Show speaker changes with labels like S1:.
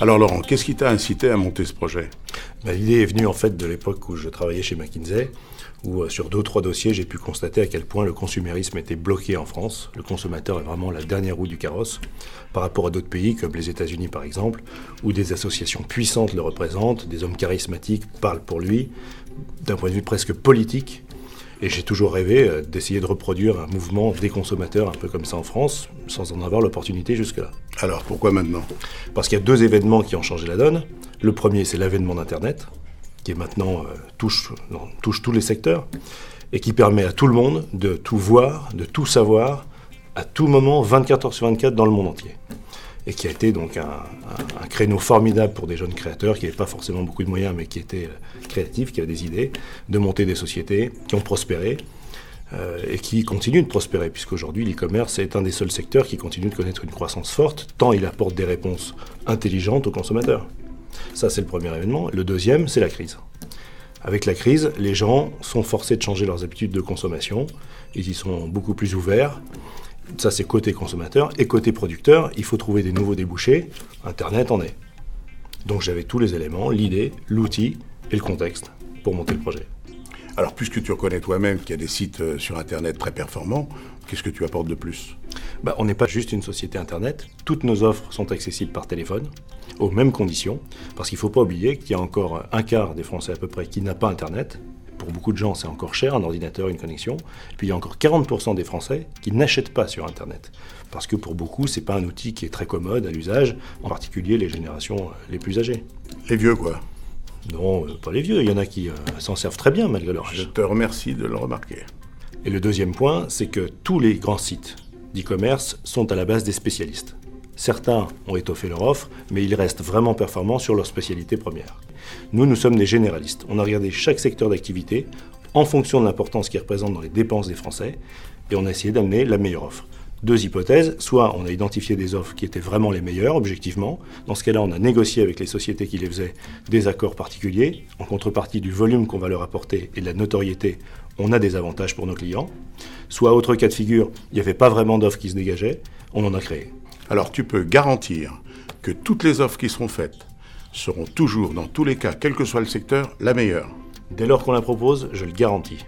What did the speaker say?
S1: Alors Laurent, qu'est-ce qui t'a incité à monter ce projet ?
S2: L'idée est venue en fait de l'époque où je travaillais chez McKinsey, où sur 2-3 dossiers, j'ai pu constater à quel point le consumérisme était bloqué en France. Le consommateur est vraiment la dernière roue du carrosse par rapport à d'autres pays comme les États-Unis par exemple, où des associations puissantes le représentent, des hommes charismatiques parlent pour lui, d'un point de vue presque politique. Et j'ai toujours rêvé d'essayer de reproduire un mouvement des consommateurs un peu comme ça en France, sans en avoir l'opportunité jusque-là.
S1: Alors pourquoi maintenant ?
S2: Parce qu'il y a 2 événements qui ont changé la donne. Le premier, c'est l'avènement d'Internet, qui est maintenant touche tous les secteurs, et qui permet à tout le monde de tout voir, de tout savoir, à tout moment, 24 heures sur 24 dans le monde entier. Et qui a été donc un créneau formidable pour des jeunes créateurs qui n'avaient pas forcément beaucoup de moyens, mais qui étaient créatifs, qui avaient des idées, de monter des sociétés qui ont prospéré et qui continuent de prospérer, puisqu'aujourd'hui l'e-commerce est un des seuls secteurs qui continue de connaître une croissance forte, tant il apporte des réponses intelligentes aux consommateurs. Ça, c'est le premier événement. Le deuxième, c'est la crise. Avec la crise, les gens sont forcés de changer leurs habitudes de consommation, ils y sont beaucoup plus ouverts. Ça, c'est côté consommateur. Et côté producteur, il faut trouver des nouveaux débouchés. Internet en est. Donc j'avais tous les éléments, l'idée, l'outil et le contexte pour monter le projet.
S1: Alors puisque tu reconnais toi-même qu'il y a des sites sur Internet très performants, qu'est-ce que tu apportes de plus ?
S2: On n'est pas juste une société Internet. Toutes nos offres sont accessibles par téléphone, aux mêmes conditions. Parce qu'il ne faut pas oublier qu'il y a encore un quart des Français à peu près qui n'a pas Internet. Pour beaucoup de gens, c'est encore cher, un ordinateur, une connexion. Puis il y a encore 40% des Français qui n'achètent pas sur Internet. Parce que pour beaucoup, ce n'est pas un outil qui est très commode à l'usage, en particulier les générations les plus âgées.
S1: Les vieux, quoi.
S2: Non, pas les vieux. Il y en a qui s'en servent très bien malgré leur âge.
S1: Je te remercie de le remarquer.
S2: Et le deuxième point, c'est que tous les grands sites d'e-commerce sont à la base des spécialistes. Certains ont étoffé leur offre, mais ils restent vraiment performants sur leur spécialité première. Nous sommes des généralistes. On a regardé chaque secteur d'activité en fonction de l'importance qu'il représente dans les dépenses des Français et on a essayé d'amener la meilleure offre. 2 hypothèses, soit on a identifié des offres qui étaient vraiment les meilleures, objectivement. Dans ce cas-là, on a négocié avec les sociétés qui les faisaient des accords particuliers. En contrepartie du volume qu'on va leur apporter et de la notoriété, on a des avantages pour nos clients. Soit, autre cas de figure, il n'y avait pas vraiment d'offres qui se dégageaient, on en a créé.
S1: Alors tu peux garantir que toutes les offres qui seront faites seront toujours, dans tous les cas, quel que soit le secteur, la meilleure.
S2: Dès lors qu'on la propose, je le garantis.